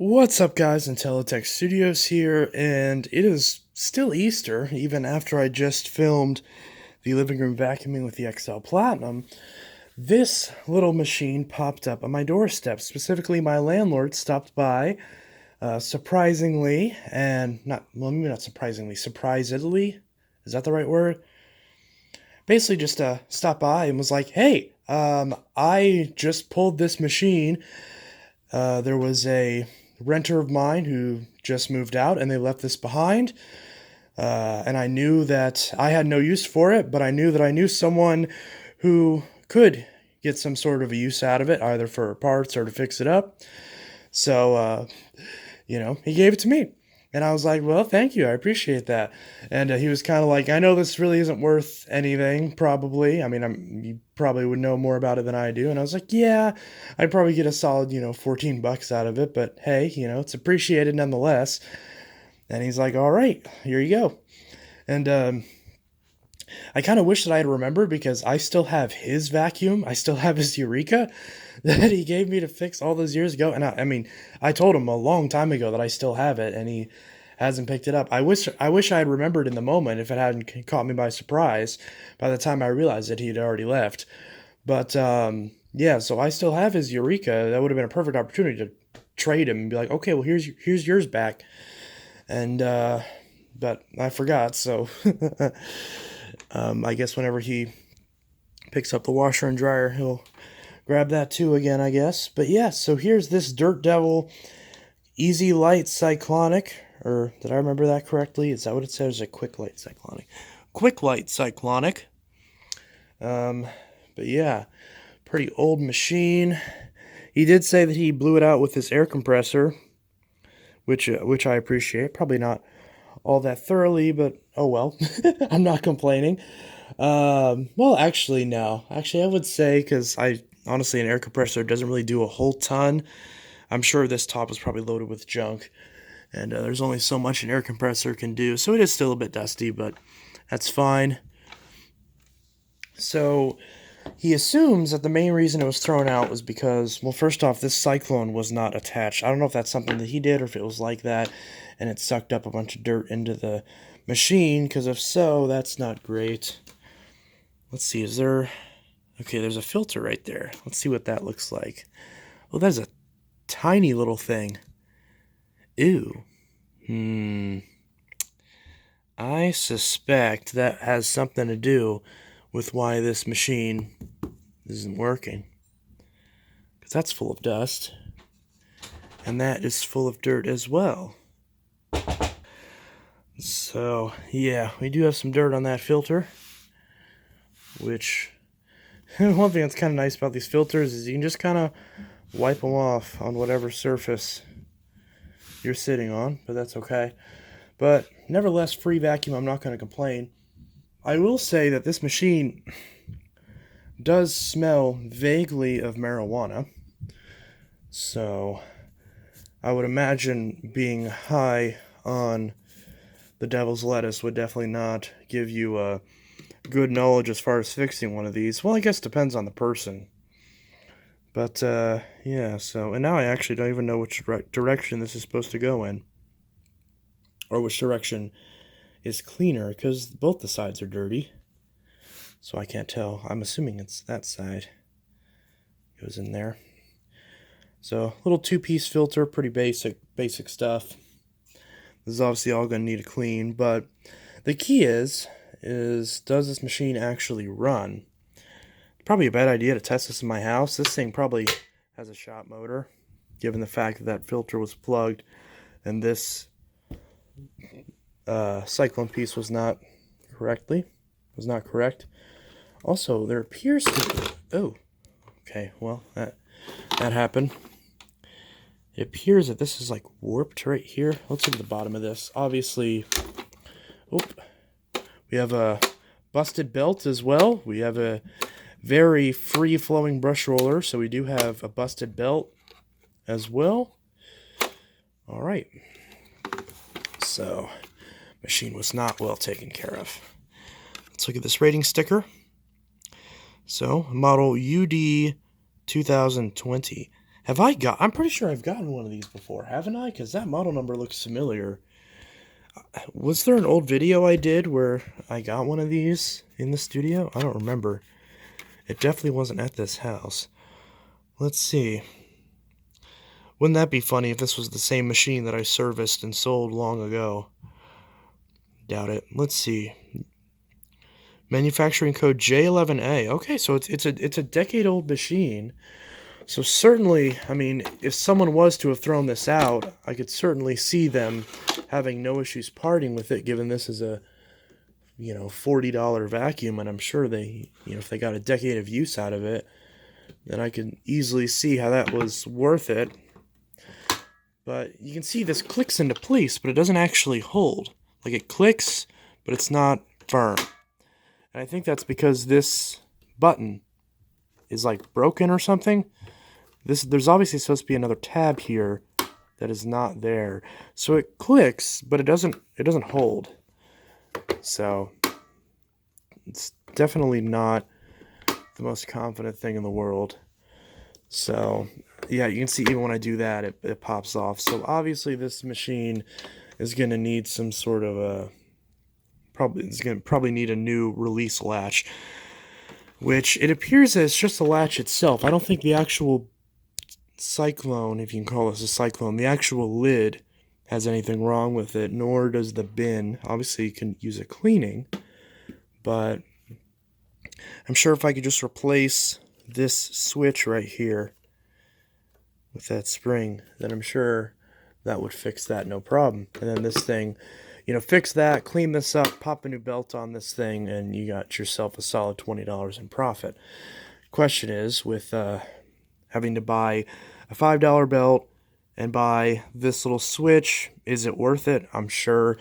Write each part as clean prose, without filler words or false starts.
What's up, guys? Intellitech Studios here, and it is still Easter, even after I just filmed the living room vacuuming with the XL Platinum. This little machine popped up on my doorstep. Specifically, my landlord stopped by, surprisingly, and maybe not surprisingly, surprisedly. Is that the right word? Basically, just stopped by and was like, "Hey, I just pulled this machine. There was a renter of mine who just moved out and they left this behind. And I knew that I had no use for it, but I knew that I knew someone who could get some sort of a use out of it, either for parts or to fix it up. So, he gave it to me. And I was like, well, thank you. I appreciate that. And he was kind of like, I know this really isn't worth anything, probably. I mean, you probably would know more about it than I do. And I was like, yeah, I'd probably get a solid, $14 out of it. But hey, it's appreciated nonetheless. And he's like, all right, here you go. And I kind of wish that I had remembered because I still have his vacuum. I still have his Eureka that he gave me to fix all those years ago. And I mean, I told him a long time ago that I still have it, and he hasn't picked it up. I wish I had remembered in the moment if it hadn't caught me by surprise. By the time I realized that he'd already left, but yeah, so I still have his Eureka. That would have been a perfect opportunity to trade him and be like, okay, well here's yours back. And but I forgot, so I guess whenever he picks up the washer and dryer, he'll grab that too again, I guess. But yeah, so here's this Dirt Devil Quick-Lite Cyclonic, or did I remember that correctly? Is that what it says? A Quick-Lite Cyclonic. Quick-Lite Cyclonic. But yeah, pretty old machine. He did say that he blew it out with his air compressor, which I appreciate. Probably not all that thoroughly, but oh well. I'm not complaining. Well, actually, no. Actually, I would say, because honestly, an air compressor doesn't really do a whole ton. I'm sure this top is probably loaded with junk, and there's only so much an air compressor can do, so it is still a bit dusty, but that's fine. So he assumes that the main reason it was thrown out was because, well, first off, this cyclone was not attached. I don't know if that's something that he did or if it was like that, and it sucked up a bunch of dirt into the machine, because if so, that's not great. Let's see, is there... Okay, there's a filter right there. Let's see what that looks like. Oh, that's a tiny little thing. Ew. I suspect that has something to do with why this machine isn't working. Because that's full of dust. And that is full of dirt as well. So, yeah, we do have some dirt on that filter. Which, one thing that's kind of nice about these filters is you can just kind of wipe them off on whatever surface you're sitting on, but that's okay. But nevertheless, free vacuum, I'm not going to complain. I will say that this machine does smell vaguely of marijuana, so I would imagine being high on the devil's lettuce would definitely not give you a good knowledge as far as fixing one of these. Well, I guess it depends on the person. But, yeah, so, and now I actually don't even know which direction this is supposed to go in. Or which direction is cleaner, because both the sides are dirty. So I can't tell. I'm assuming it's that side. Goes in there. So, little two-piece filter, pretty basic stuff. This is obviously all going to need a clean, but the key is does this machine actually run? Probably a bad idea to test this in my house. This thing probably has a shot motor, given the fact that that filter was plugged and this cyclone piece was not correct. Also, there appears to... Oh, okay, well, that happened. It appears that this is like warped right here. Let's look at the bottom of this. Obviously, we have a busted belt as well. We have a very free-flowing brush roller, so we do have a busted belt as well. All right. So, machine was not well taken care of. Let's look at this rating sticker. So, model UD20020 I'm pretty sure I've gotten one of these before, haven't I? Because that model number looks familiar. Was there an old video I did where I got one of these in the studio? I don't remember. It definitely wasn't at this house. Let's see. Wouldn't that be funny if this was the same machine that I serviced and sold long ago? Doubt it. Let's see. Manufacturing code J11A. Okay, so it's a decade-old machine. So certainly, I mean, if someone was to have thrown this out, I could certainly see them having no issues parting with it, given this is a, $40 vacuum, and I'm sure they, if they got a decade of use out of it, then I could easily see how that was worth it. But you can see this clicks into place, but it doesn't actually hold. Like, it clicks, but it's not firm. And I think that's because this button is like broken or something. There's obviously supposed to be another tab here that is not there. So it clicks, but it doesn't hold. So it's definitely not the most confident thing in the world. So yeah, you can see even when I do that, it pops off. So obviously this machine is going to need some sort of a it's going to probably need a new release latch, which it appears that it's just the latch itself. I don't think the actual cyclone, if you can call this a cyclone, the actual lid has anything wrong with it, nor does the bin. Obviously you can use a cleaning, but I'm sure if I could just replace this switch right here with that spring, then I'm sure that would fix that no problem. And then this thing, fix that, clean this up, pop a new belt on this thing, and you got yourself a solid $20 in profit. Question is, with having to buy a $5 belt and buy this little switch, is it worth it? I'm sure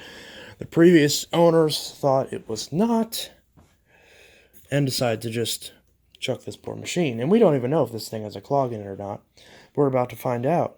the previous owners thought it was not, and decided to just chuck this poor machine. And we don't even know if this thing has a clog in it or not. We're about to find out.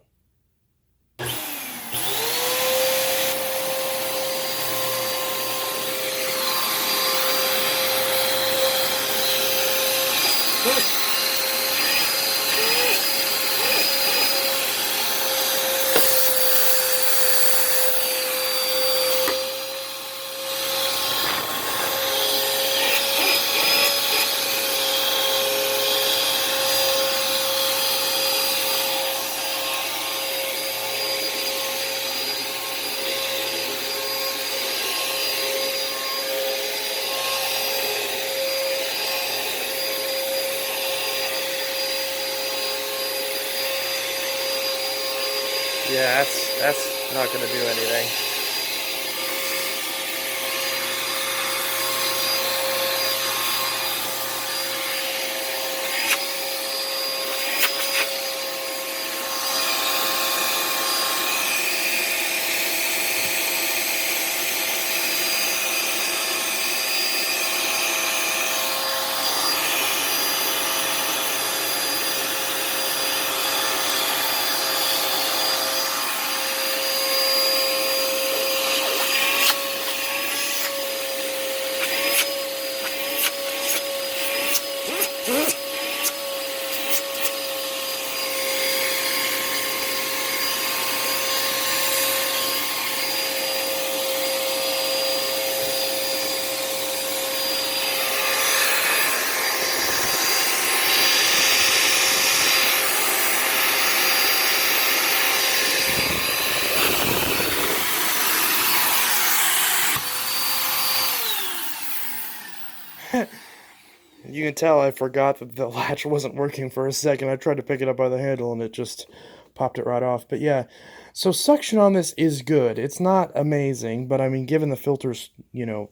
Yeah, that's not going to do anything. You can tell I forgot that the latch wasn't working for a second. I tried to pick it up by the handle and it just popped it right off. But yeah, so suction on this is good. It's not amazing, but I mean, given the filter's,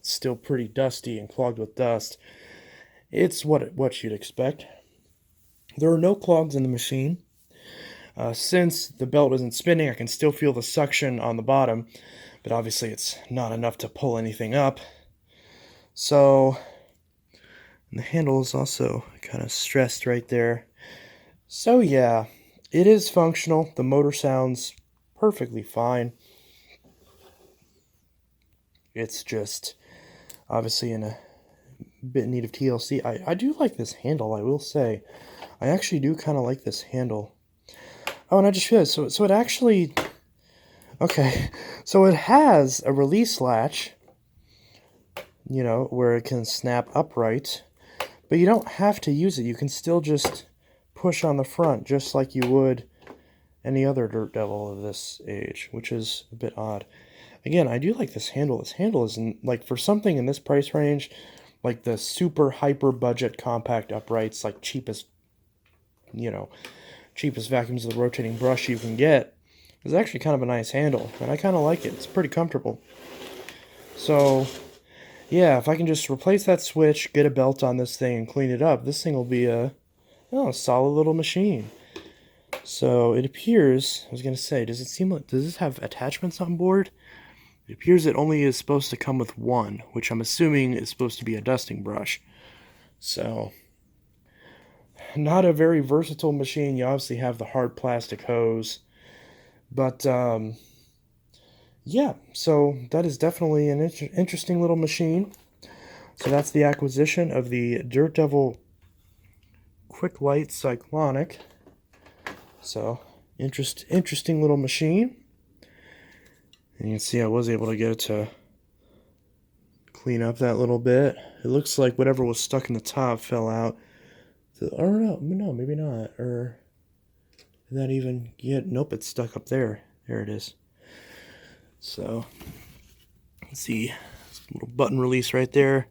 still pretty dusty and clogged with dust, it's what you'd expect. There are no clogs in the machine. Since the belt isn't spinning, I can still feel the suction on the bottom, but obviously it's not enough to pull anything up. So, and the handle is also kind of stressed right there. So yeah, it is functional. The motor sounds perfectly fine. It's just obviously in a bit in need of TLC. I do like this handle, I will say. I actually do kind of like this handle. Oh, and I just realized, so it actually, okay, so it has a release latch, you know, where it can snap upright, but you don't have to use it. You can still just push on the front, just like you would any other Dirt Devil of this age, which is a bit odd. Again, I do like this handle. This handle is, like, for something in this price range, like the super hyper budget compact uprights, like cheapest, you know, cheapest vacuums with a rotating brush you can get, is actually kind of a nice handle, and I kind of like it. It's pretty comfortable. So, yeah, if I can just replace that switch, get a belt on this thing, and clean it up, this thing will be a solid little machine. So it appears, I was going to say, does this have attachments on board? It appears it only is supposed to come with one, which I'm assuming is supposed to be a dusting brush. So, not a very versatile machine. You obviously have the hard plastic hose. But, yeah, so that is definitely an interesting little machine. So that's the acquisition of the Dirt Devil Quick-Lite Cyclonic. So, interesting little machine. And you can see I was able to get it to clean up that little bit. It looks like whatever was stuck in the top fell out. Or no, maybe not. Or did that even get? Nope, it's stuck up there. There it is. So, let's see. Little button release right there.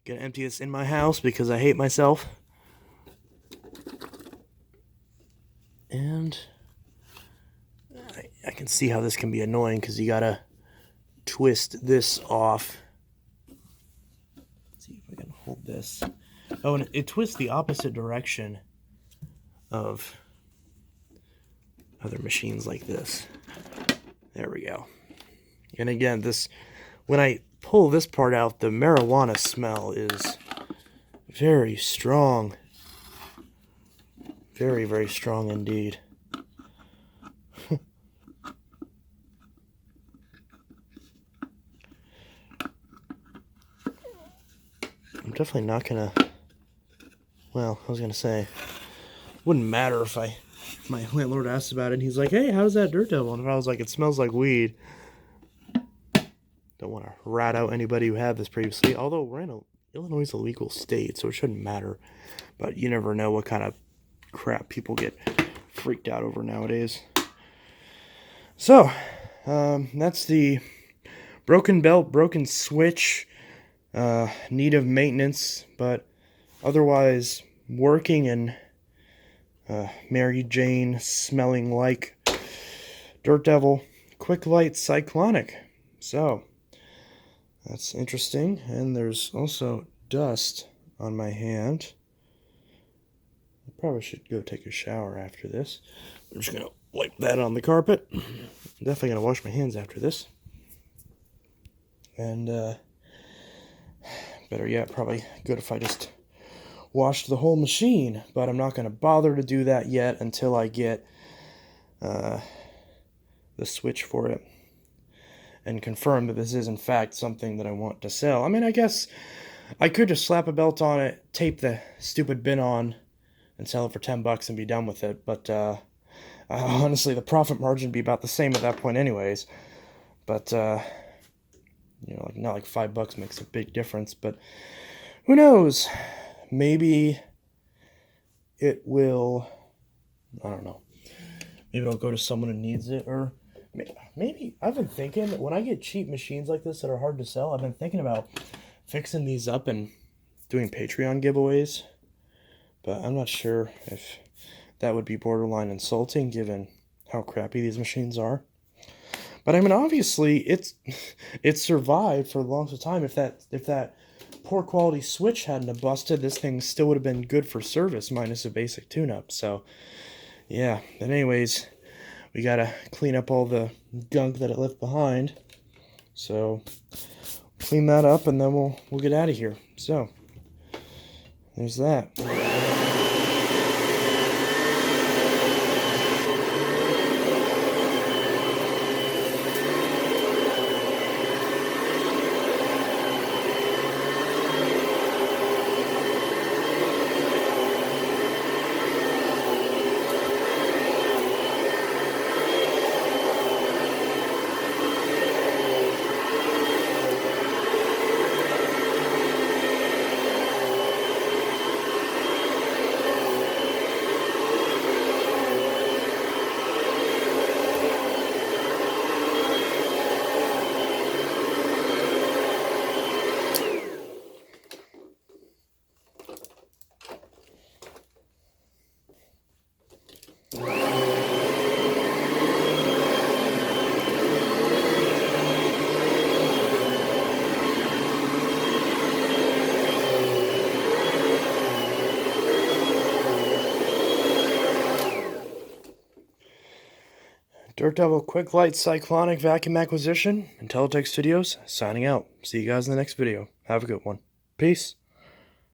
Gonna empty this in my house because I hate myself. And I can see how this can be annoying because you gotta twist this off. Let's see if I can hold this. Oh, and it twists the opposite direction of other machines like this. There we go. And again, when I pull this part out, the marijuana smell is very strong. Very, very strong indeed. I'm definitely not gonna, well, I was gonna say, it wouldn't matter if my landlord asked about it and he's like, hey, how's that Dirt Devil? And if I was like, it smells like weed. Don't want to rat out anybody who had this previously, although we're in Illinois is a legal state, so it shouldn't matter. But you never know what kind of crap people get freaked out over nowadays. So, that's the broken belt, broken switch, need of maintenance, but otherwise working and Mary Jane smelling like Dirt Devil Quick-Lite Cyclonic. So, that's interesting. And there's also dust on my hand. I probably should go take a shower after this. I'm just going to wipe that on the carpet. I'm definitely going to wash my hands after this. And, better yet, probably good if I just washed the whole machine. But I'm not going to bother to do that yet until I get the switch for it and confirm that this is in fact something that I want to sell. I mean, I guess I could just slap a belt on it, tape the stupid bin on, and sell it for $10 and be done with it. But honestly, the profit margin would be about the same at that point anyways. But, you know, not like $5 makes a big difference. But who knows? Maybe it will, I don't know. Maybe it'll go to someone who needs it, or maybe, I've been thinking, when I get cheap machines like this that are hard to sell, I've been thinking about fixing these up and doing Patreon giveaways. But I'm not sure if that would be borderline insulting given how crappy these machines are. But I mean, obviously, it's survived for the longest time. If that poor quality switch hadn't have busted, this thing still would have been good for service minus a basic tune-up. So, yeah. But anyways, we gotta clean up all the gunk that it left behind. So, clean that up and then we'll get out of here. So, there's that. Dirt Devil Quick-Lite Cyclonic Vacuum Acquisition, Intelitech Studios, signing out. See you guys in the next video. Have a good one. Peace.